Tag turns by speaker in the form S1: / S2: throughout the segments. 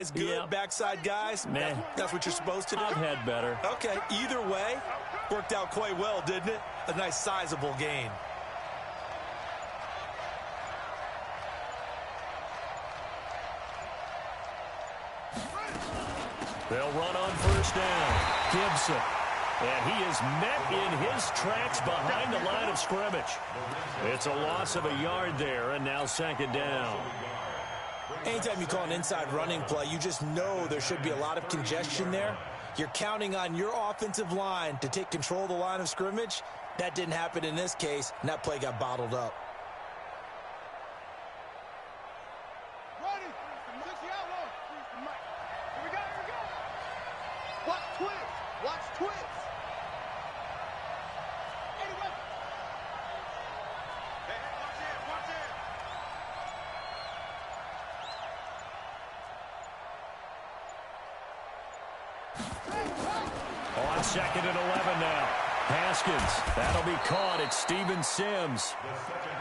S1: It's good, backside guys.
S2: Man,
S1: that's what you're supposed to do.
S2: I've had better.
S1: Okay, either way, worked out quite well, didn't it? A nice sizable gain.
S2: They'll run on first down. Gibson. And he is met in his tracks behind the line of scrimmage. It's a loss of a yard there, and now second down.
S1: Anytime you call an inside running play, you just know there should be a lot of congestion there. You're counting on your offensive line to take control of the line of scrimmage. That didn't happen in this case, and that play got bottled up.
S2: On second and 11 now. Haskins. That'll be caught. It's Steven Sims.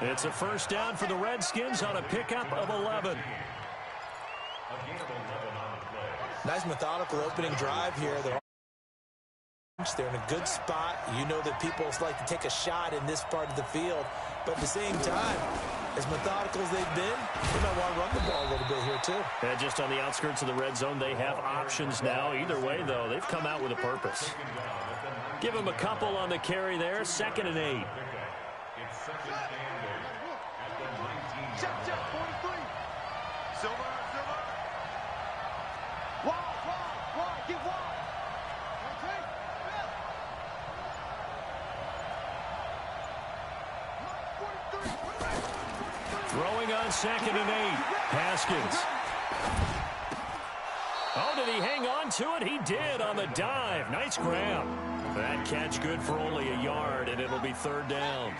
S2: It's a first down for the Redskins on a pickup of 11.
S1: Nice methodical opening drive here. They're in a good spot. You know that people like to take a shot in this part of the field. But at the same time, as methodical as they've been, they might want to run the ball a little bit here too.
S2: Yeah, just on the outskirts of the red zone, they have options now. Either way, though, they've come out with a purpose. Give them a couple on the carry there. 2nd and 8. Throwing on 2nd and 8. Haskins. Oh, did he hang on to it? He did on the dive. Nice grab. That catch good for only a yard, and it'll be 3rd down.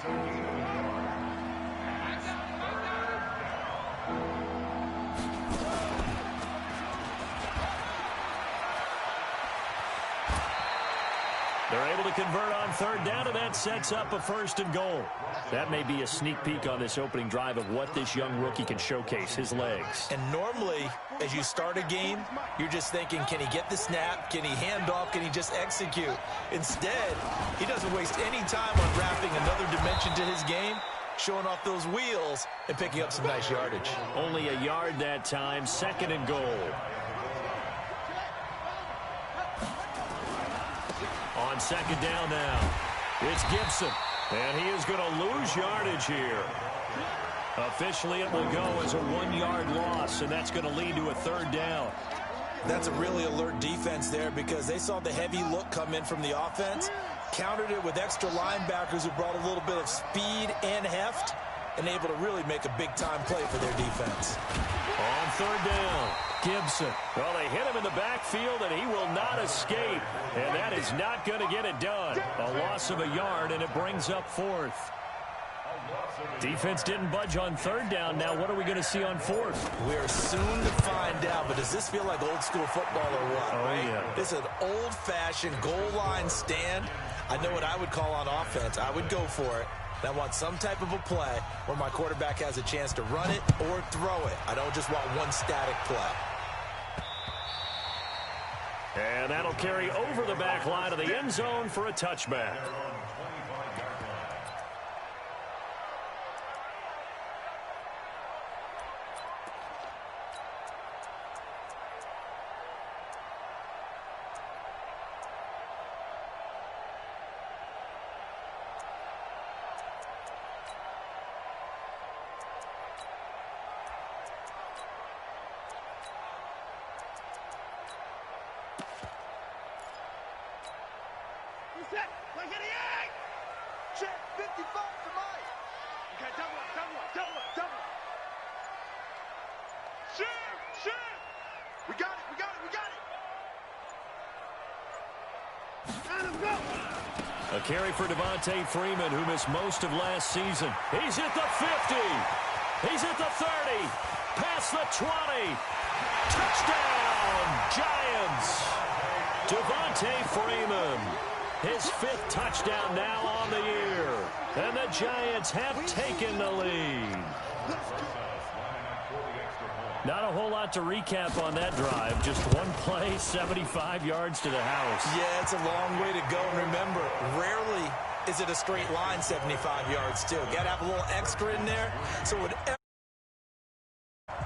S2: They're able to convert on 3rd down, and that sets up a 1st and goal. That may be a sneak peek on this opening drive of what this young rookie can showcase, his legs.
S1: And normally, as you start a game, you're just thinking, can he get the snap? Can he hand off? Can he just execute? Instead, he doesn't waste any time on wrapping another dimension to his game, showing off those wheels and picking up some nice yardage.
S2: Only a yard that time, 2nd and goal. On 2nd down now, it's Gibson, and he is going to lose yardage here. Officially, it will go as a 1-yard loss, and that's going to lead to a 3rd down.
S1: That's a really alert defense there because they saw the heavy look come in from the offense, countered it with extra linebackers who brought a little bit of speed and heft, and able to really make a big-time play for their defense.
S2: On 3rd down, Gibson. Well, they hit him in the backfield, and he will not escape. And that is not going to get it done. A loss of a yard, and it brings up 4th. Defense didn't budge on 3rd down. Now, what are we going to see on 4th?
S1: We're soon to find out, but does this feel like old school football or what?
S2: Oh,
S1: right?
S2: Yeah.
S1: This is an old-fashioned goal line stand. I know what I would call on offense. I would go for it. I want some type of a play where my quarterback has a chance to run it or throw it. I don't just want one static play.
S2: And that'll carry over the back line of the end zone for a touchback. A carry for Devontae Freeman, who missed most of last season. He's at the 50. He's at the 30. Past the 20. Touchdown, Giants. Devontae Freeman. His 5th touchdown now on the year. And the Giants have taken the lead. Not a whole lot to recap on that drive. Just one play, 75 yards to the house.
S1: Yeah, it's a long way to go. And remember, rarely is it a straight line 75 yards, too. Got to have a little extra in there. So whatever,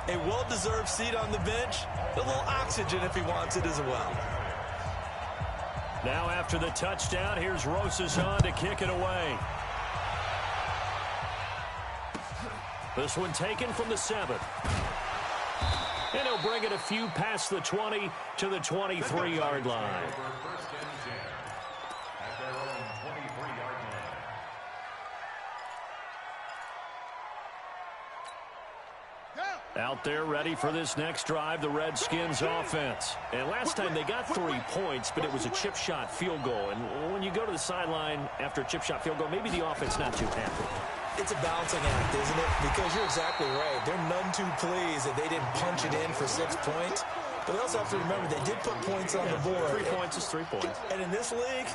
S1: a well-deserved seat on the bench, a little oxygen if he wants it as well.
S2: Now after the touchdown, here's Rosas on to kick it away. This one taken from the 7. And he'll bring it a few past the 20 to the 23-yard line. Out there ready for this next drive, the Redskins offense. And last time they got 3 points, but it was a chip shot field goal. And when you go to the sideline after a chip shot field goal, maybe the offense not too happy.
S1: It's a balancing act, isn't it? Because you're exactly right. They're none too pleased that they didn't punch it in for 6 points. But they also have to remember they did put points on the board.
S2: 3 points is 3 points.
S1: And in this league,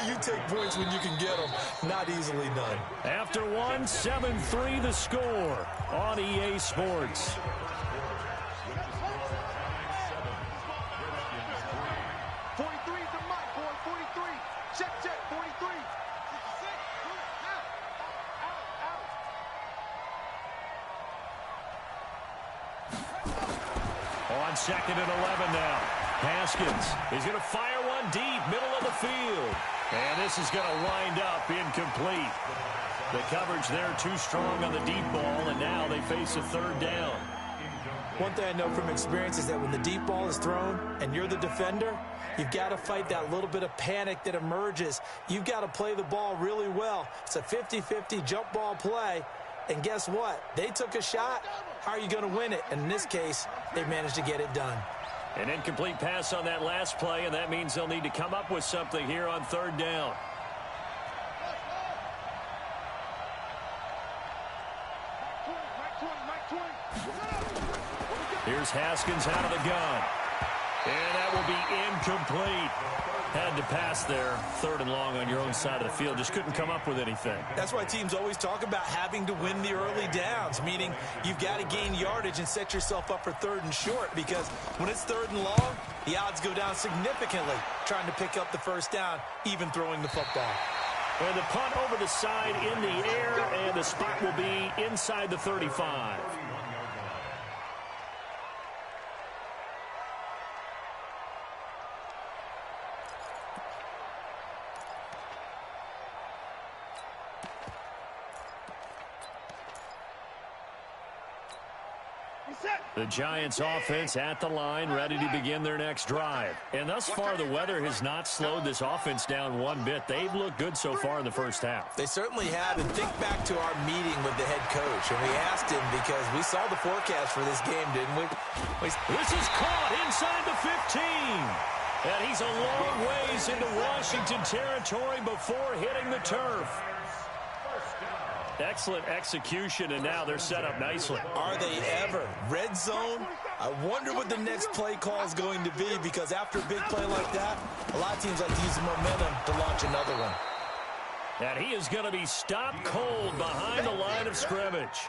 S1: you take points when you can get them. Not easily done.
S2: After one, 7-3 the score on EA Sports. On 2nd and 11 now. Haskins is going to fire one deep, middle of the field. And this is going to wind up incomplete. The coverage there too strong on the deep ball, and now they face a 3rd down.
S1: One thing I know from experience is that when the deep ball is thrown and you're the defender, you've got to fight that little bit of panic that emerges. You've got to play the ball really well. It's a 50-50 jump ball play. And guess what? They took a shot. How are you going to win it? And in this case, they managed to get it done.
S2: An incomplete pass on that last play, and that means they'll need to come up with something here on 3rd down. Here's Haskins out of the gun. And that will be incomplete. Had to pass there, 3rd and long on your own side of the field. Just couldn't come up with anything.
S1: That's why teams always talk about having to win the early downs, meaning you've got to gain yardage and set yourself up for 3rd and short, because when it's 3rd and long, the odds go down significantly trying to pick up the 1st down, even throwing the football.
S2: And the punt over the side in the air, and the spot will be inside the 35. The Giants offense at the line, ready to begin their next drive. And thus far, the weather has not slowed this offense down one bit. They've looked good so far in the 1st half.
S1: They certainly have. And think back to our meeting with the head coach. And we asked him, because we saw the forecast for this game, didn't we?
S2: This is caught inside the 15. And he's a long ways into Washington territory before hitting the turf. Excellent execution, and now they're set up nicely.
S1: Are they ever? Red zone? I wonder what the next play call is going to be, because after a big play like that, a lot of teams like to use the momentum to launch another one.
S2: And he is going to be stopped cold behind the line of scrimmage.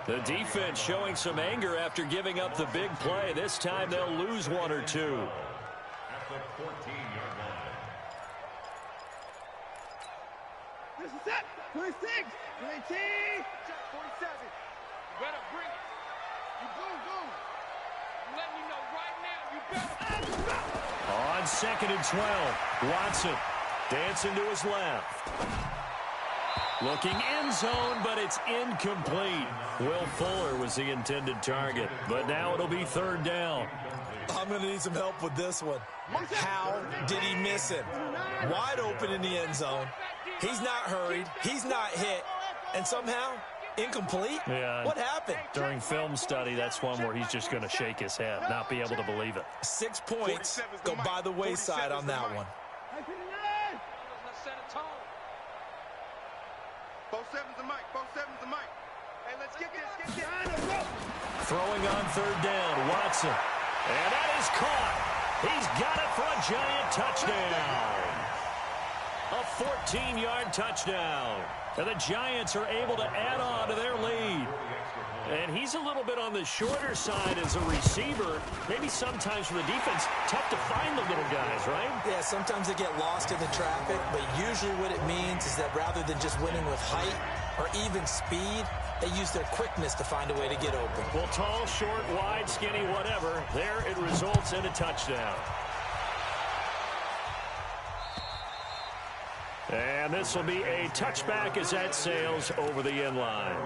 S2: The defense showing some anger after giving up the big play. This time they'll lose 1 or 2.
S3: At the 14-yard line.
S4: This is it. 26. 18. 47. You better bring it. You go. You let me know right now. You better.
S2: On 2nd and 12, Watson dancing to his left. Looking end zone, but it's incomplete. Will Fuller was the intended target, but now it'll be 3rd down.
S1: I'm going to need some help with this one. How did he miss him? Wide open in the end zone. He's not hurried. He's not hit. And somehow, incomplete?
S2: Yeah.
S1: What happened?
S2: During film study, that's one where he's just going to shake his head, not be able to believe it.
S1: 6 points go by the wayside on that one.
S2: Throwing on 3rd down, Watson. And that is caught. He's got it for a Giant touchdown. A 14-yard touchdown. And the Giants are able to add on to their lead. And he's a little bit on the shorter side as a receiver. Maybe sometimes for the defense, tough to find the little guys, right?
S1: Yeah, sometimes they get lost in the traffic, but usually what it means is that rather than just winning with height or even speed, they use their quickness to find a way to get open.
S2: Well, tall, short, wide, skinny, whatever, there it results in a touchdown. And this will be a touchback as that sails over the end line.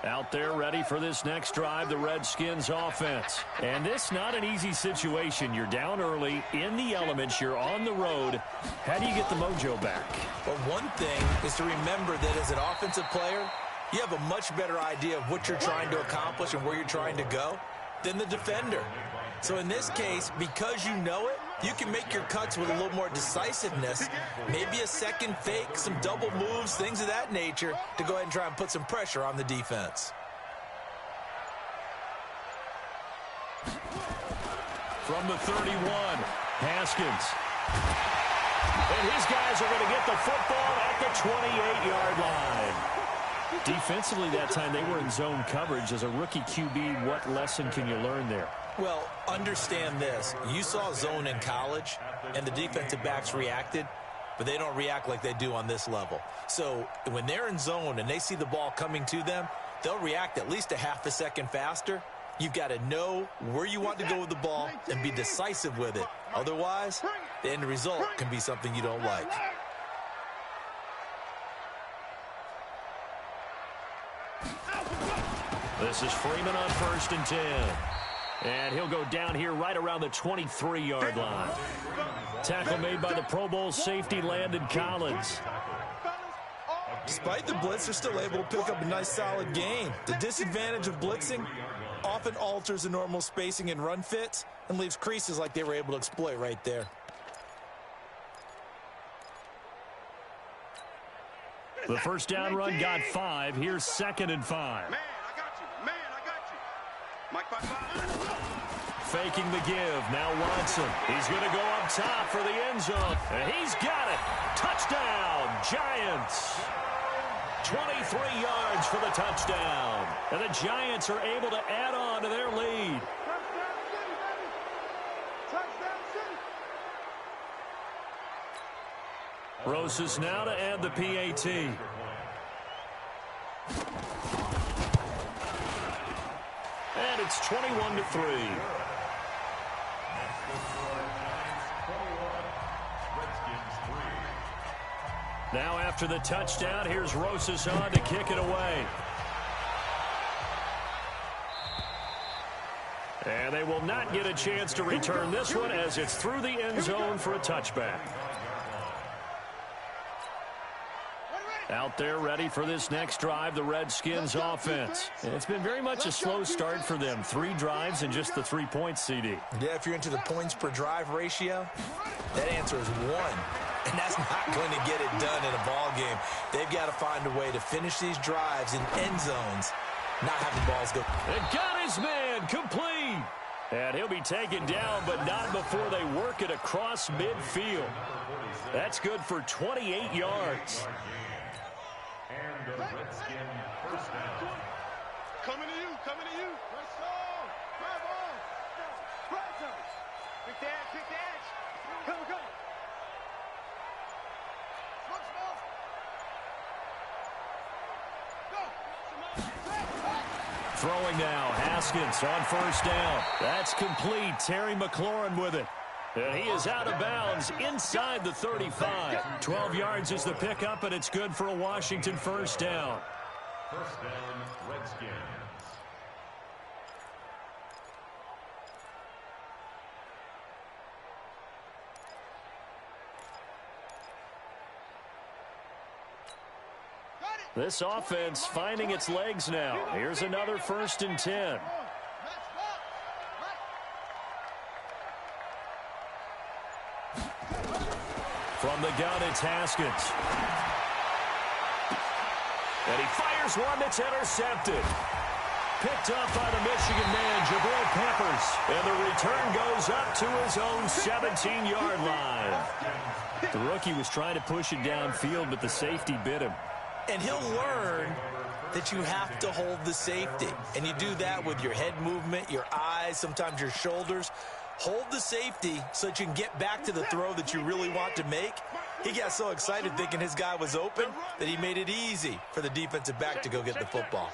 S2: Out there ready for this next drive, the Redskins offense. And this not an easy situation. You're down early, in the elements, you're on the road. How do you get the mojo back?
S1: Well, one thing is to remember that as an offensive player, you have a much better idea of what you're trying to accomplish and where you're trying to go than the defender. So in this case, because you know it, you can make your cuts with a little more decisiveness, maybe a second fake, some double moves, things of that nature, to go ahead and try and put some pressure on the defense.
S2: From the 31, Haskins. And his guys are going to get the football at the 28-yard line. Defensively that time, they were in zone coverage. As a rookie QB, what lesson can you learn there?
S1: Well, understand this. You saw zone in college, and the defensive backs reacted, but they don't react like they do on this level. So when they're in zone and they see the ball coming to them, they'll react at least a half a second faster. You've got to know where you want to go with the ball and be decisive with it. Otherwise, the end result can be something you don't like.
S2: This is Freeman on 1st and 10. And he'll go down here right around the 23-yard line. Tackle made by the Pro Bowl safety Landon Collins.
S1: Despite the blitz, they're still able to pick up a nice solid gain. The disadvantage of blitzing often alters the normal spacing and run fits and leaves creases like they were able to exploit right there.
S2: The first down run got 5. Here's 2nd and 5.
S4: Man, I got you. Man, I got you. Mike,
S2: Faking the give. Now Watson. He's going to go up top for the end zone. And he's got it. Touchdown, Giants. 23 yards for the touchdown. And the Giants are able to add on to their lead. Rosas now to add the PAT. And it's 21-3. Now after the touchdown, here's Rosas on to kick it away. And they will not get a chance to return this one as it's through the end zone for a touchback. Out there ready for this next drive, the Redskins offense. And it's been very much a slow start for them. 3 drives and just the 3 points, CD.
S1: Yeah, if you're into the points per drive ratio, that answer is 1. And that's not going to get it done in a ball game. They've got to find a way to finish these drives in end zones, not have the balls go.
S2: And got his man complete. And he'll be taken down, but not before they work it across midfield. That's good for 28 yards.
S3: And the Redskin first down.
S4: coming to you. Let's go. Grab on. Grab them. Pick the edge. Come.
S2: Throwing now, Haskins on first down. That's complete. Terry McLaurin with it. And he is out of bounds inside the 35. 12 yards is the pickup, and it's good for a Washington first down.
S3: First down, Redskins.
S2: This offense finding its legs now. Here's another 1st and 10. From the gun, it's Haskins. And he fires one that's intercepted. Picked up by the Michigan man, Jabril Peppers. And the return goes up to his own 17-yard line. The rookie was trying to push it downfield, but the safety bit him.
S1: And he'll learn that you have to hold the safety. And you do that with your head movement, your eyes, sometimes your shoulders. Hold the safety so that you can get back to the throw that you really want to make. He got so excited thinking his guy was open that he made it easy for the defensive back to go get the football.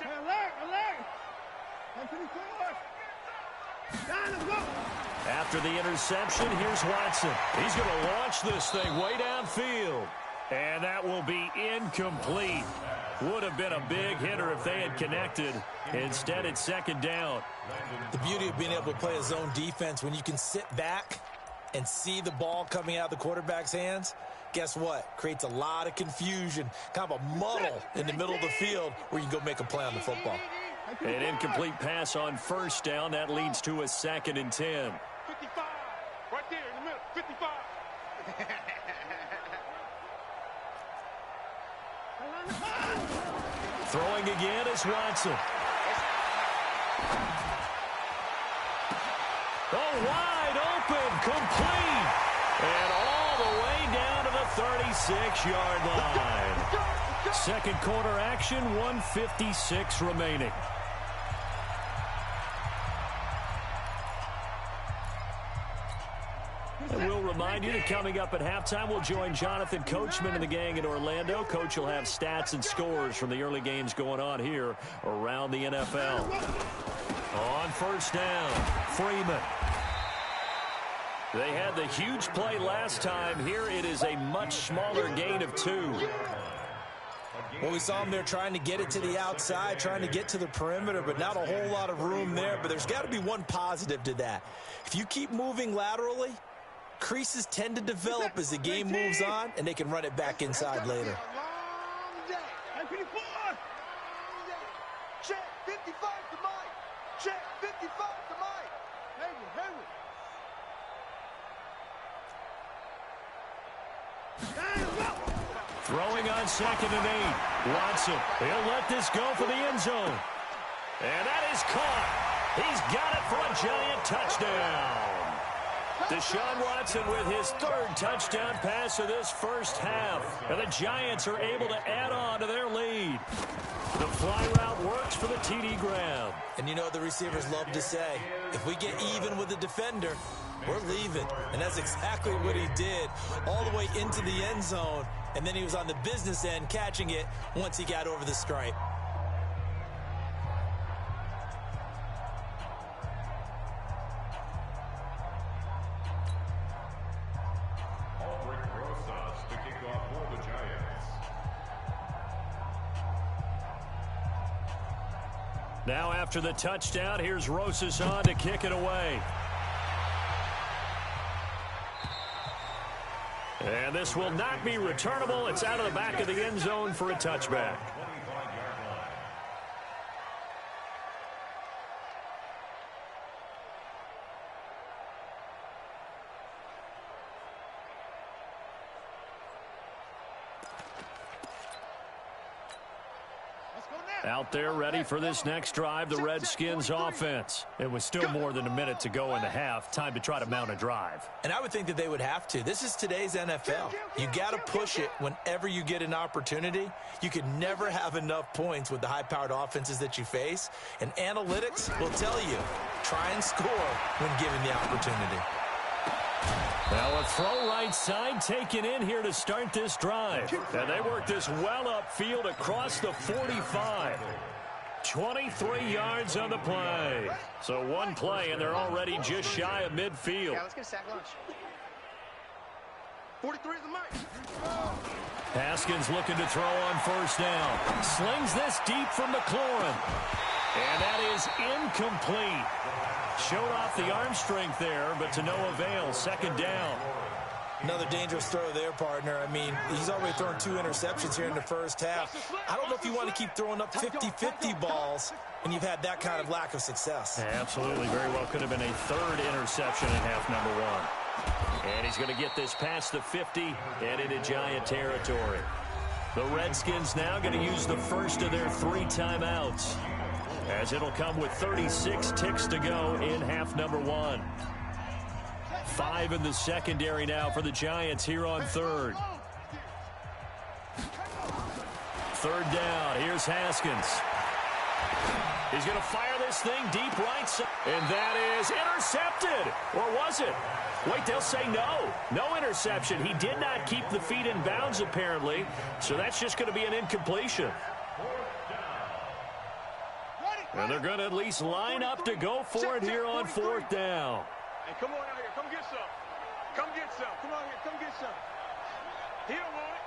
S2: After the interception, here's Watson. He's going to launch this thing way downfield. And that will be incomplete. Would have been a big hitter if they had connected. Instead, it's second down.
S1: The beauty of being able to play a zone defense, when you can sit back and see the ball coming out of the quarterback's hands, guess what? Creates a lot of confusion, kind of a muddle in the middle of the field where you can go make a play on the football.
S2: An incomplete pass on first down. That leads to a 2nd and 10.
S4: 55. Right there in the middle. 55.
S2: Throwing again is Watson. Oh, wide open, complete. And all the way down to the 36-yard line. Second quarter action, 1:56 remaining. And we'll remind you that coming up at halftime, we'll join Jonathan Coachman and the gang in Orlando. Coach will have stats and scores from the early games going on here around the NFL. On first down, Freeman. They had the huge play last time. Here it is a much smaller gain of 2.
S1: Well, we saw him there trying to get it to the outside, trying to get to the perimeter, but not a whole lot of room there. But there's got to be one positive to that. If you keep moving laterally, creases tend to develop as the game moves on, and they can run it back inside later.
S4: Check 55 to Mike. Check 55 to Mike. Henry.
S2: Throwing on 2nd and 8. Watson, he'll let this go for the end zone. And that is caught. He's got it for a giant touchdown. Deshaun Watson with his 3rd touchdown pass of this first half. And the Giants are able to add on to their lead. The fly route works for the TD grab.
S1: And you know what the receivers love to say? If we get even with the defender, we're leaving. And that's exactly what he did, all the way into the end zone. And then he was on the business end catching it once he got over the stripe.
S2: Now after the touchdown, here's Rosas on to kick it away. And this will not be returnable. It's out of the back of the end zone for a touchback. Out there ready for this next drive, the Redskins offense. It was still more than a minute to go in the half. Time to try to mount a drive.
S1: And I would think that they would have to. This is today's NFL. You got to push it whenever you get an opportunity. You can never have enough points with the high-powered offenses that you face. And analytics will tell you, try and score when given the opportunity.
S2: Now a throw right side taken in here to start this drive. And they work this well upfield across the 45. 23 yards on the play. So one play, and they're already just shy of midfield.
S4: Yeah, let's get a sack lunch. 43 is the mark.
S2: Haskins looking to throw on first down. Slings this deep from McLaurin. And that is incomplete. Showed off the arm strength there, but to no avail. Second down.
S1: Another dangerous throw there, partner. I mean, he's already thrown 2 interceptions here in the first half. I don't know if you want to keep throwing up 50-50 balls when you've had that kind of lack of success.
S2: Absolutely. Very well could have been a 3rd interception in half number 1. And he's going to get this past the 50 and into Giant territory. The Redskins now going to use the first of their 3 timeouts, as it'll come with 36 ticks to go in half number 1. 5 in the secondary now for the Giants here on 3rd. third down. Here's Haskins. He's going to fire this thing deep right side. And that is intercepted. Or was it? Wait, they'll say no. No interception. He did not keep the feet in bounds, apparently. So that's just going to be an incompletion. And they're going to at least line up to go for it here on fourth down.
S4: Hey, come on out here. Come get some. Come get some. Come on here. Come get some. He don't want it.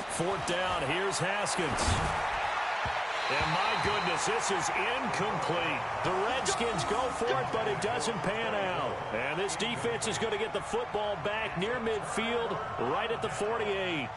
S2: Fourth down. Here's Haskins. And my goodness, this is incomplete. The Redskins go for it, but it doesn't pan out. And this defense is going to get the football back near midfield, right at the 48.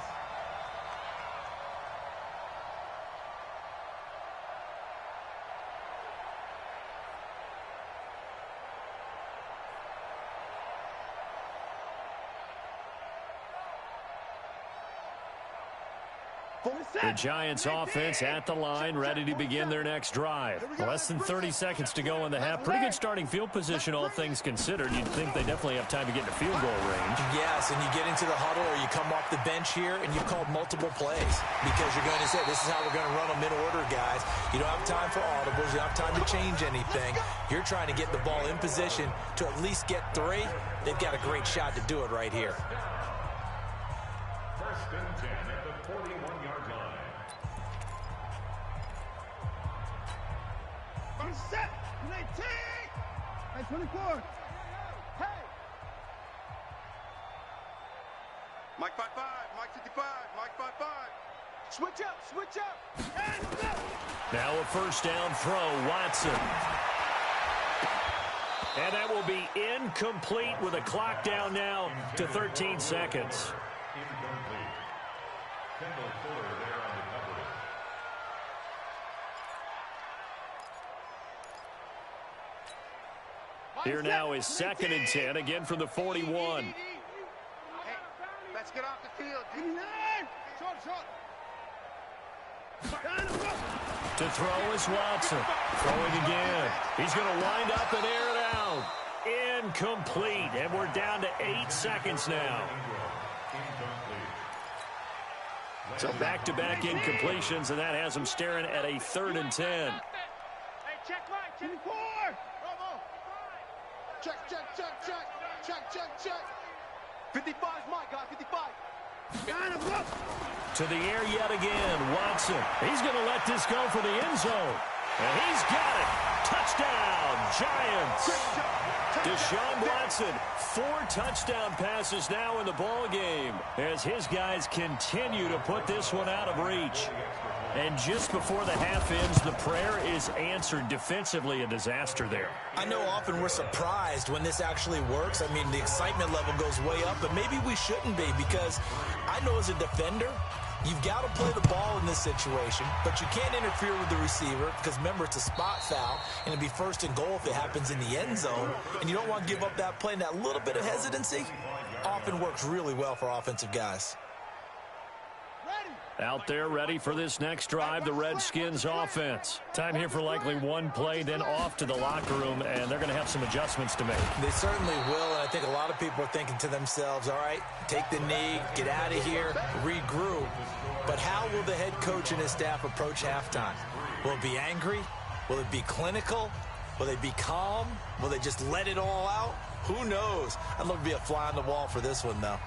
S2: The Giants offense at the line, ready to begin their next drive. Less than 30 seconds to go in the half. Pretty good starting field position, all things considered. You'd think they definitely have time to get into field goal range.
S1: Yes, and you get into the huddle or you come off the bench here and you've called multiple plays because you're going to say, this is how we're going to run them in order, guys. You don't have time for audibles. You don't have time to change anything. You're trying to get the ball in position to at least get 3. They've got a great shot to do it right here.
S3: First and 10 at the 41-yard line.
S4: Set. 19. Hey, 24. Hey. Mike 5-5. Mike 55. Mike 5-5. Switch up. Switch up. And go.
S2: Now a first down throw, Watson. And that will be incomplete with a clock down now to 13 seconds.
S3: Incomplete. Kendall Fuller there on the coverage.
S2: Here now is 2nd and 10, again from the 41.
S4: Hey, let's get off the field.
S2: To throw is Watson. Throwing again. He's going to wind up and air it out. Incomplete. And we're down to 8 seconds now. So back-to-back incompletions, and that has them staring at a 3rd and 10.
S4: Hey, check right. 24. Check, check, check, check. Check, check, check. 55 is my guy, 55. Got him, look.
S2: To the air yet again, Watson. He's going to let this go for the end zone. And he's got it. Touchdown, Giants. Deshaun Watson, 4 touchdown passes now in the ball game as his guys continue to put this one out of reach. And just before the half ends, the prayer is answered. Defensively, a disaster there.
S1: I know often we're surprised when this actually works. I mean, the excitement level goes way up, but maybe we shouldn't be because I know as a defender, you've got to play the ball in this situation, but you can't interfere with the receiver because, remember, it's a spot foul, and it'd be 1st and goal if it happens in the end zone, and you don't want to give up that play. And that little bit of hesitancy often works really well for offensive guys.
S2: Out there ready for this next drive, the Redskins offense. Time here for likely one play, then off to the locker room, and they're going to have some adjustments to make.
S1: They certainly will, and I think a lot of people are thinking to themselves, all right, take the knee, get out of here, regroup. But how will the head coach and his staff approach halftime? Will it be angry? Will it be clinical? Will they be calm? Will they just let it all out? Who knows? I'd love to be a fly on the wall for this one, though.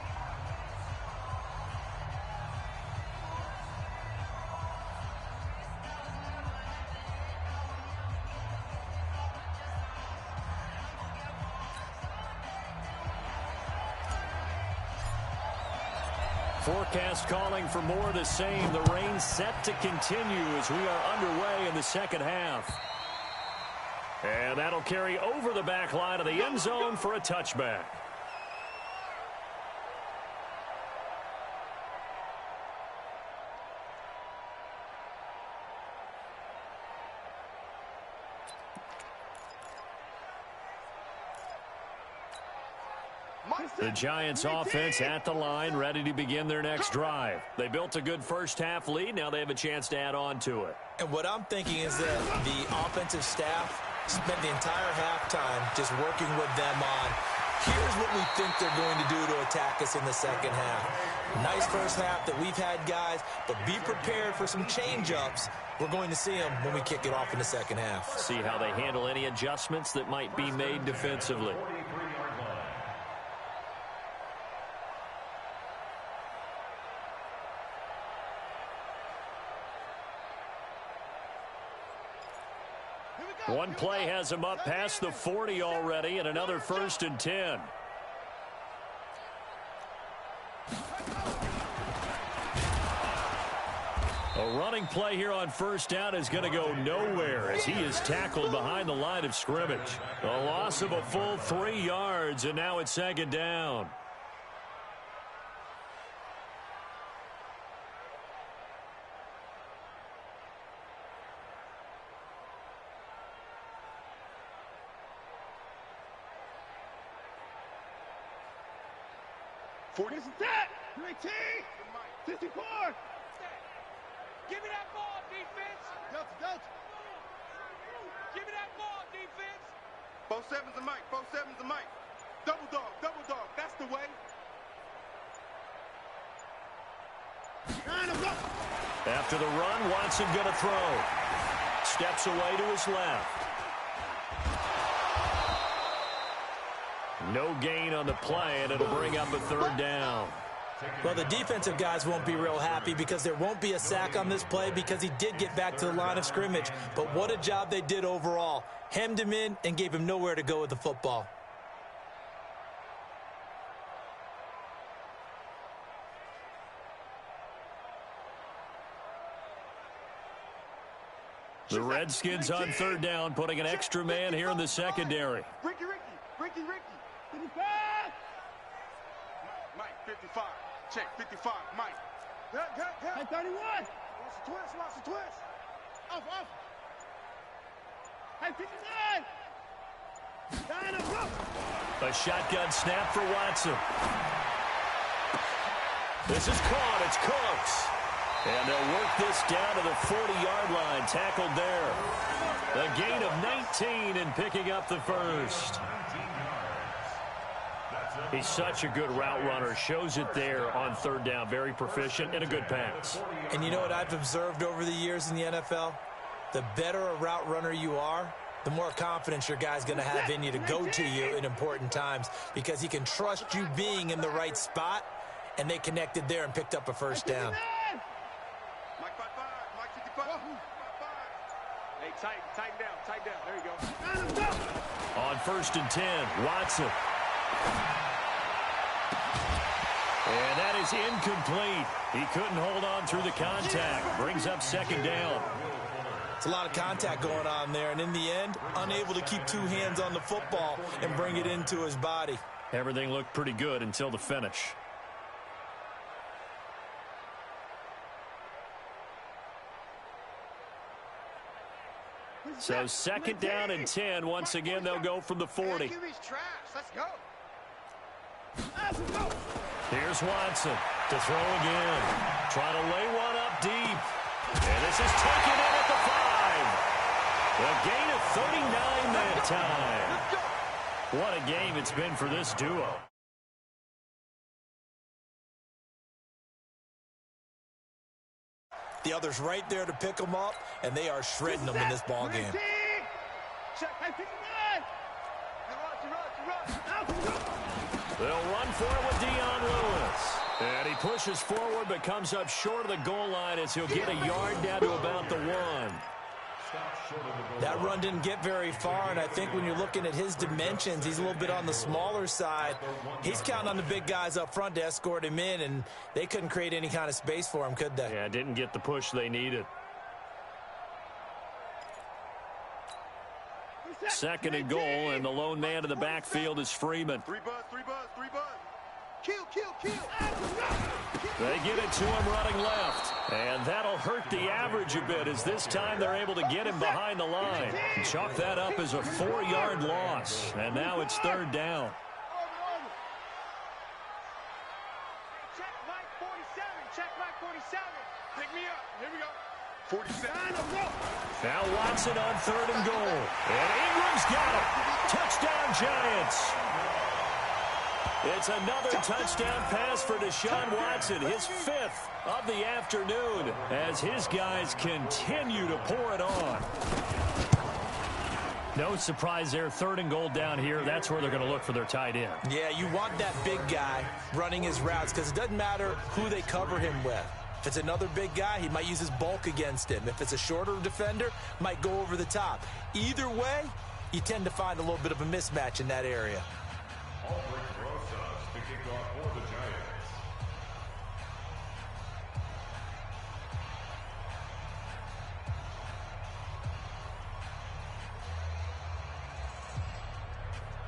S2: Forecast calling for more of the same. The rain set to continue as we are underway in the second half. And that'll carry over the back line of the end zone for a touchback. The Giants offense at the line, ready to begin their next drive. They built a good first half lead. Now they have a chance to add on to it.
S1: And what I'm thinking is that the offensive staff spent the entire halftime just working with them on Here's what we think they're going to do to attack us in the second half. Nice first half that we've had, guys, but be prepared for some change-ups. We're going to see them when we kick it off in the second half.
S2: See how they handle any adjustments that might be made defensively. One play has him up past the 40 already, and another 1st and 10. A running play here on 1st down is going to go nowhere as he is tackled behind the line of scrimmage. A loss of a full 3 yards, and now it's 2nd down.
S4: This is that! 19! 54!
S5: Give me that ball, defense!
S4: Delta!
S5: Give me that ball, defense!
S4: 4-7's a Mike, 4-7's a Mike. Double dog, that's the way.
S2: After the run, Watson going to throw. Steps away to his left. No gain on the play, and it'll bring up a 3rd down.
S1: Well, the defensive guys won't be real happy because there won't be a sack on this play because he did get back to the line of scrimmage. But what a job they did overall. Hemmed him in and gave him nowhere to go with the football.
S2: The Redskins on 3rd down, putting an extra man here in the secondary.
S4: Ricky. 55! Mike, 55. Check, 55, Mike. Hey, 31! Watch the twist. Off. Hey, 59!
S2: A shotgun snap for Watson. This is caught. It's Cooks. And they'll work this down to the 40-yard line. Tackled there. A gain of 19 and picking up the 1st. He's such a good route runner. Shows it there on 3rd down. Very proficient and a good pass.
S1: And you know what I've observed over the years in the NFL? The better a route runner you are, the more confidence your guy's going to have in you to go to you in important times because he can trust you being in the right spot, and they connected there and picked up a 1st down.
S4: Mike 55, Mike 55.
S5: Hey, tighten down. There you go.
S2: On 1st and 10, Watson. And that is incomplete. He couldn't hold on through the contact. Brings up 2nd down.
S1: It's a lot of contact going on there, and in the end, unable to keep 2 hands on the football and bring it into his body.
S2: Everything looked pretty good until the finish. So 2nd down and 10. Once again, they'll go from the 40.
S5: Let's go.
S2: Here's Watson to throw again. Trying to lay one up deep. And this is taken in at the 5. A gain of 39 that time. What a game it's been for this duo.
S1: The other's right there to pick them up, and they are shredding them in this ball game.
S2: They'll run for it with Dion Lewis. And he pushes forward but comes up short of the goal line as he'll get a yard down to about the 1.
S1: That run didn't get very far, and I think when you're looking at his dimensions, he's a little bit on the smaller side. He's counting on the big guys up front to escort him in, and they couldn't create any kind of space for him, could they?
S2: Yeah, didn't get the push they needed. 2nd and goal, and the lone man in the backfield is Freeman.
S4: 3 buzz. Kill.
S2: They get it to him running left. And that'll hurt the average a bit as this time they're able to get him behind the line. Chalk that up as a 4-yard loss. And now it's 3rd down.
S5: Check Mike 47.
S4: Pick me up. Here we go. 47.
S2: Now Watson on 3rd and goal. And Ingram's got it. Touchdown, Giants. It's another touchdown pass for Deshaun Watson, his 5th of the afternoon, as his guys continue to pour it on. No surprise there, 3rd and goal down here. That's where they're going to look for their tight end.
S1: Yeah, you want that big guy running his routes because it doesn't matter who they cover him with. If it's another big guy, he might use his bulk against him. If it's a shorter defender, might go over the top. Either way, you tend to find a little bit of a mismatch in that area.
S3: To kick off for the Giants.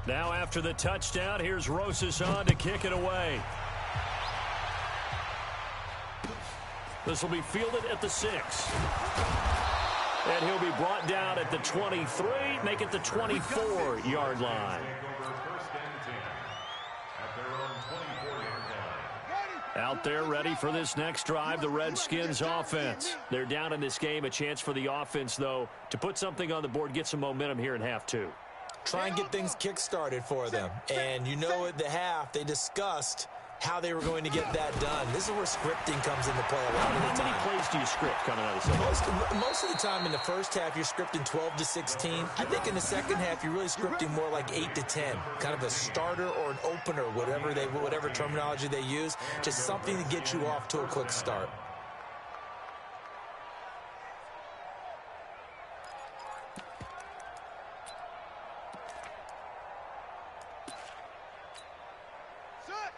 S2: Now after the touchdown, here's Rosas on to kick it away. This will be fielded at the 6. And he'll be brought down at the 23, make it the 24-yard line. Out there ready for this next drive, the Redskins offense. They're down in this game. A chance for the offense, though, to put something on the board, get some momentum here in half 2.
S1: Try and get things kick-started for them. And you know at the half, they discussed how they were going to get that done. This is where scripting comes into play a lot of the time.
S2: How many plays do you script coming out of something?
S1: Most of the time in the first half, you're scripting 12 to 16. I think in the second half, you're really scripting more like 8 to 10. Kind of a starter or an opener, whatever terminology they use. Just something to get you off to a quick start.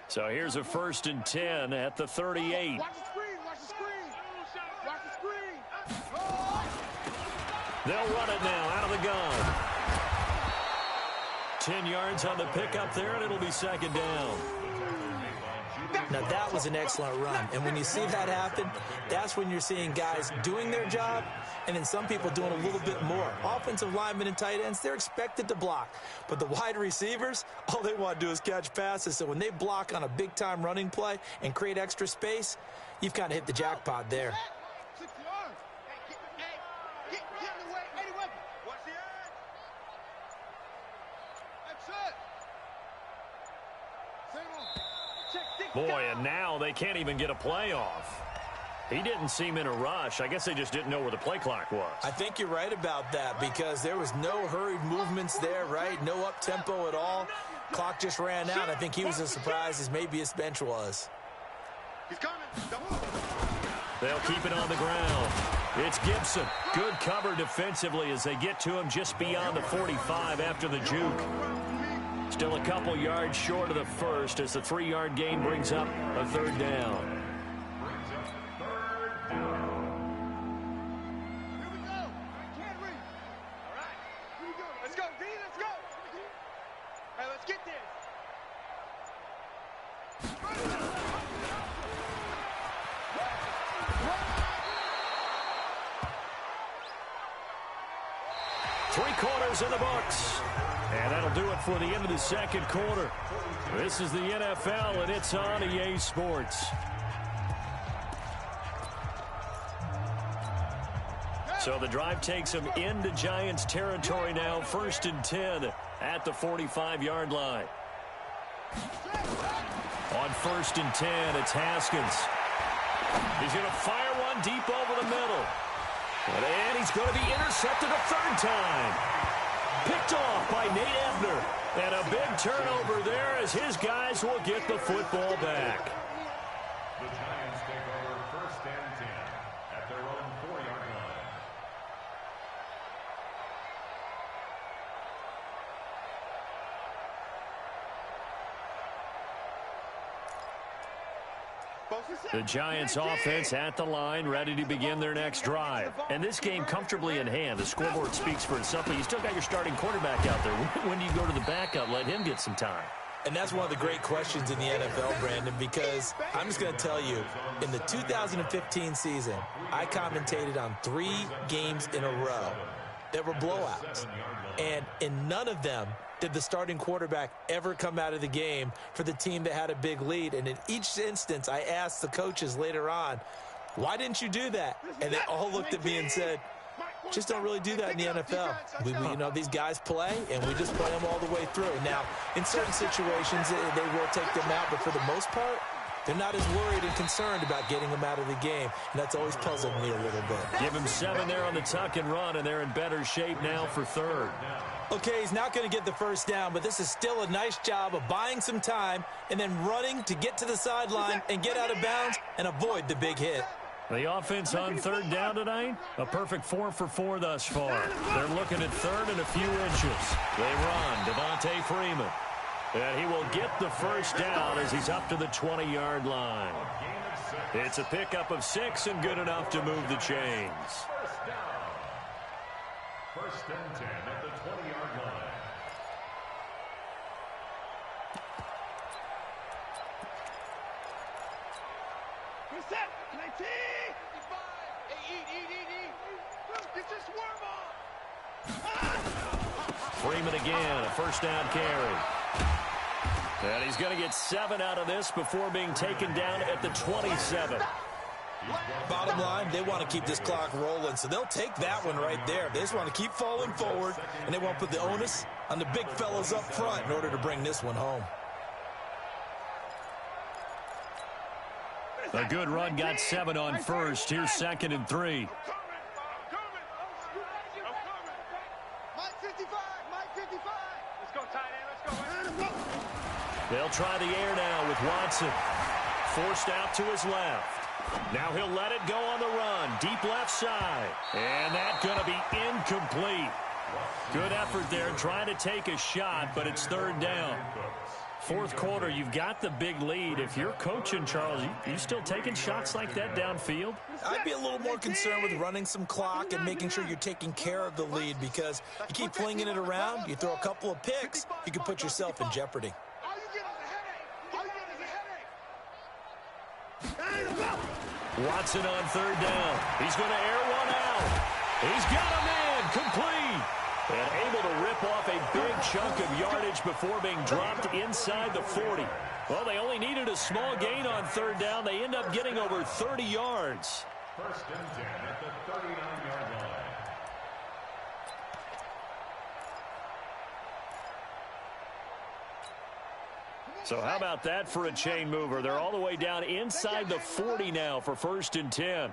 S2: So here's a 1st and 10 at the 38.
S4: Watch the screen, watch the screen. Watch the screen.
S2: They'll run it now out of the gun. 10 yards on the pickup there, and it'll be 2nd down.
S1: Now, that was an excellent run. And when you see that happen, that's when you're seeing guys doing their job and then some people doing a little bit more. Offensive linemen and tight ends, they're expected to block. But the wide receivers, all they want to do is catch passes. So when they block on a big-time running play and create extra space, you've kind of hit the jackpot there.
S4: Get in the way. Anyone. Watch the edge. That's it.
S2: Boy, and now they can't even get a play off. He didn't seem in a rush. I guess they just didn't know where the play clock was.
S1: I think you're right about that because there was no hurried movements there, right? No up-tempo at all. Clock just ran out. I think he was as surprised as maybe his bench was.
S4: He's coming.
S2: They'll keep it on the ground. It's Gibson. Good cover defensively as they get to him just beyond the 45 after the juke. Still a couple yards short of the first as the 3-yard gain brings up a 3rd down. In the books. And that'll do it for the end of the 2nd quarter. This is the NFL, and it's on EA Sports. So the drive takes them into Giants territory now. 1st and 10 at the 45-yard line. On 1st and 10, it's Haskins. He's going to fire one deep over the middle. And he's going to be intercepted a 3rd time. Picked off by Nate Ebner. And a big turnover there as his guys will get the football back.
S3: The Giants take over 1st and 10 at their own 4-yard line.
S2: The Giants offense at the line, ready to begin their next drive. And this game comfortably in hand. The scoreboard speaks for itself, but you still got your starting quarterback out there. When do you go to the backup, let him get some time?
S1: And that's one of the great questions in the NFL, Brandon, because I'm just going to tell you, in the 2015 season, I commentated on 3 games in a row that were blowouts. And in none of them did the starting quarterback ever come out of the game for the team that had a big lead. And in each instance, I asked the coaches later on, why didn't you do that? And they all looked at me and said, Just don't really do that in the NFL. You know, these guys play, and we just play them all the way through. Now, in certain situations, they will take them out, but for the most part, they're not as worried and concerned about getting them out of the game, and that's always puzzled me a little bit.
S2: Give him 7 there on the tuck and run, and they're in better shape now for third.
S1: Okay, he's not going to get the first down, but this is still a nice job of buying some time and then running to get to the sideline and get out of bounds and avoid the big hit.
S2: The offense on third down tonight, a perfect 4 for 4 thus far. They're looking at third and a few inches. They run, Devontae Freeman. And he will get the first down as he's up to the 20-yard line. It's a pickup of 6 and good enough to move the chains.
S3: First and 10 at the 20-yard line.
S4: Reset. 19. 55. Hey, eat. Get your swarm on.
S2: Freeman again, a first down carry. And he's going to get 7 out of this before being taken down at the 27.
S1: Bottom line, they want to keep this clock rolling, so they'll take that one right there. They just want to keep falling forward, and they want to put the onus on the big fellas up front in order to bring this one home.
S2: A good run got 7 on first. Here's 2nd and 3.
S4: I'm coming. Mike 55. Mike 55. Let's go, tight end. Let's go.
S2: They'll try the air now with Watson. Forced out to his left. Now he'll let it go on the run. Deep left side. And that's going to be incomplete. Good effort there trying to take a shot, but it's third down. Fourth quarter, you've got the big lead. If you're coaching, Charles, you still taking shots like that downfield?
S1: I'd be a little more concerned with running some clock and making sure you're taking care of the lead, because you keep flinging it around, you throw a couple of picks, you can put yourself in jeopardy.
S2: Watson on third down. He's going to air one out. He's got him in, complete. And able to rip off a big chunk of yardage before being dropped inside the 40. Well, they only needed a small gain on third down. They end up getting over 30 yards.
S3: First and 10 at the 39-yard line.
S2: So how about that for a chain mover? They're all the way down inside the 40 now for first and 10.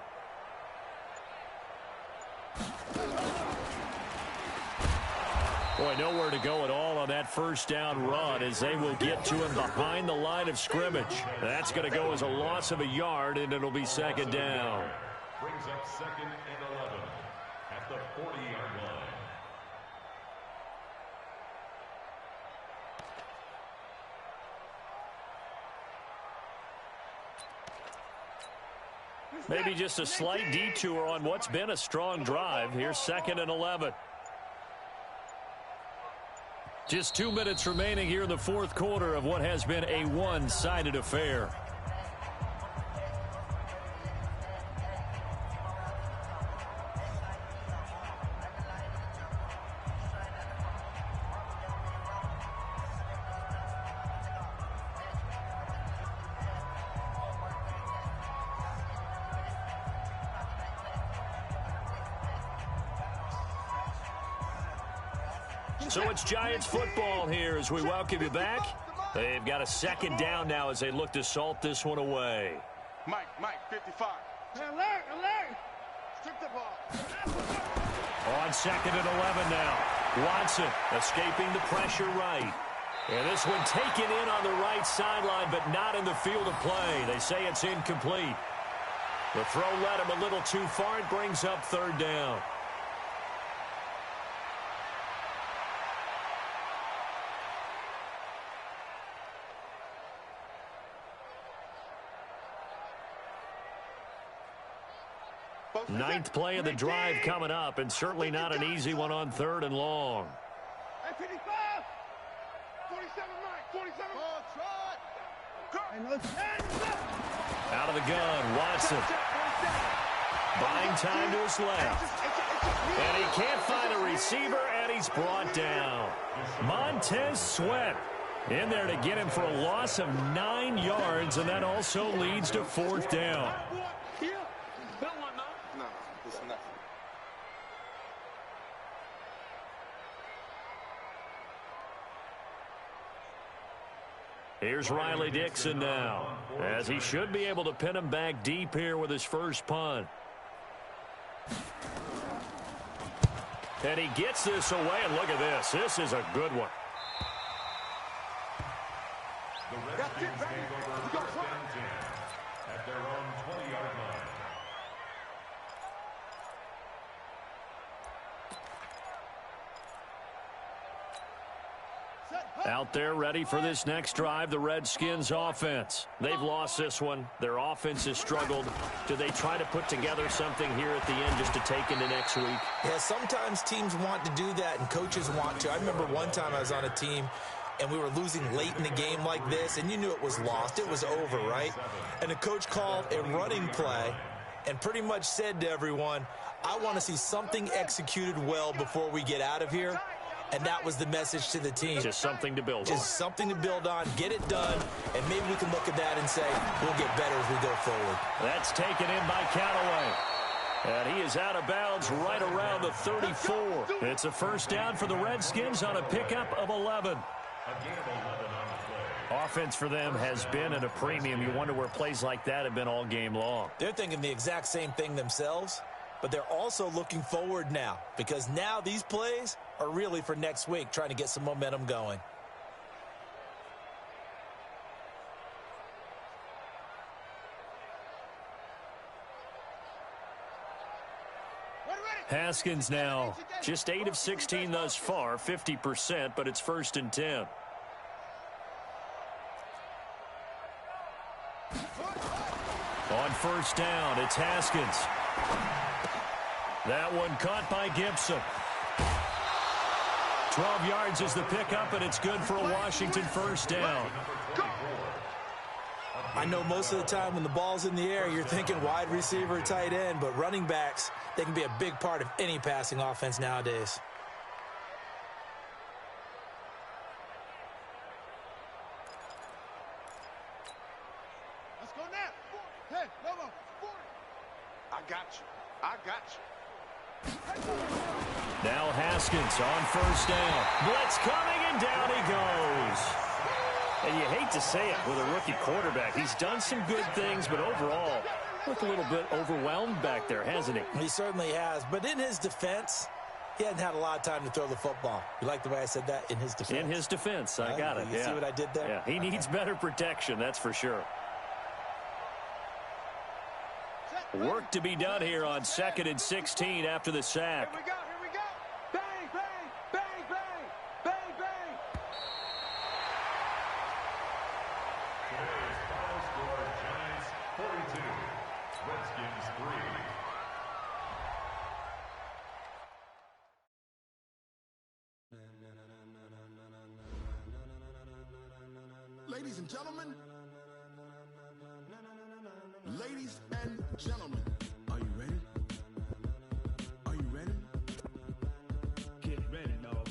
S2: Boy, nowhere to go at all on that first down run as they will get to him behind the line of scrimmage. That's going to go as a loss of a yard, and it'll be second down.
S3: Brings up 2nd and 11 at the 40-yard line.
S2: Maybe just a slight detour on what's been a strong drive. Here's 2nd and 11. Just 2 minutes remaining here in the fourth quarter of what has been a one-sided affair. So it's Giants football here as we welcome you back. They've got a second down now as they look to salt this one away.
S4: Mike, 55. Alert. Strip the ball.
S2: On 2nd and 11 now. Watson escaping the pressure right. And this one taken in on the right sideline, but not in the field of play. They say it's incomplete. The throw led him a little too far. It brings up third down. Ninth play of the drive coming up, and certainly not an easy one on third and long.
S4: 55. 47, Mike. 47.
S2: Out of the gun, Watson. Buying time to his left. And he can't find a receiver, and he's brought down. Montez Sweat in there to get him for a loss of 9 yards, and that also leads to fourth down. Here's Riley Dixon now, as he should be able to pin him back deep here with his first punt. And he gets this away, and look at this. This is a good one.
S3: The Redskins take over first and 10 at their own 20-yard line.
S2: Out there ready for this next drive, the Redskins offense. They've lost this one. Their offense has struggled. Do they try to put together something here at the end just to take into next week?
S1: Yeah, sometimes teams want to do that and coaches want to. I remember one time I was on a team and we were losing late in the game like this, and you knew it was lost. It was over, right? And the coach called a running play and pretty much said to everyone, I want to see something executed well before we get out of here. And that was the message to the team.
S2: Just something to build on.
S1: Just something to build on, get it done, and maybe we can look at that and say, we'll get better as we go forward.
S2: That's taken in by Callaway. And he is out of bounds right around the 34. It's a first down for the Redskins on a pickup of 11. Offense for them has been at a premium. You wonder where plays like that have been all game long.
S1: They're thinking the exact same thing themselves, but they're also looking forward now, because now these plays are really for next week, trying to get some momentum going.
S2: Haskins now just 8 of 16 thus far, 50%, but it's 1st and 10. On first down, it's Haskins. That one caught by Gibson. 12 yards is the pickup, and it's good for a Washington first down.
S1: I know most of the time when the ball's in the air, you're thinking wide receiver, tight end, but running backs, they can be a big part of any passing offense nowadays.
S4: Let's go now. Hey, Lobo, 40. I got you. I got you.
S2: Now Haskins on first down. Blitz coming, and down he goes. And you hate to say it with a rookie quarterback. He's done some good things, but overall, looked a little bit overwhelmed back there, hasn't he?
S1: He certainly has, but in his defense, he hasn't had a lot of time to throw the football. You like the way I said that? In his defense?
S2: In his defense, I got it.
S1: You see what I did there?
S2: Yeah, he needs better protection, that's for sure. Work to be done here on 2nd and 16 after the sack.
S5: Here we go, here we go. Bang, bang, bang, bang, bang, bang.
S3: Today's final score, Giants 42, Redskins 3.
S6: Ladies and gentlemen, ladies and gentlemen, are you ready? Are you ready? Get ready, dog.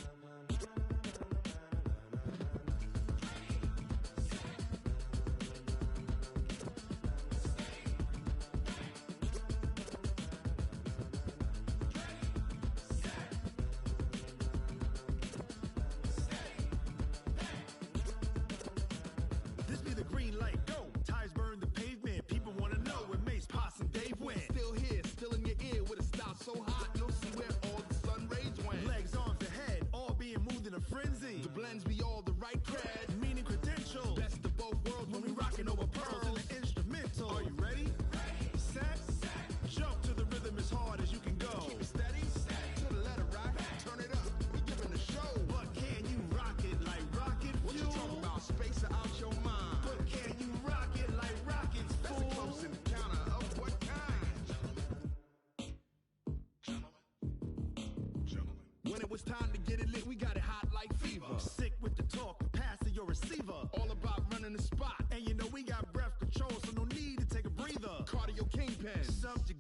S6: This be the green light, go. Tires burn the pavement. People want to know where Mace, Poss, and Dave went. Still here, still in your ear with a style so hot, you'll see where all the sun rays went. Legs, arms, and head, all being moved in a frenzy. The blends be all the right cred, meaning credentials. Best of both worlds when we rockin' over pearls and the instrumental. Are you ready? Set, jump to the rhythm as hard as you can go. Keep it steady, to the letter rock, turn it up, we giving the show. But can you rock it like rocket fuel? What you talking about, space or out your mind? But can you rock it like rockets, fool? That's a close encounter of what kind? Gentlemen. When it was time to get it lit, we got it hot like fever. Sick with the talk, pass to your receiver. All about running the spot, and you know we got breath control, so no need to take a breather. Cardio kingpin, subject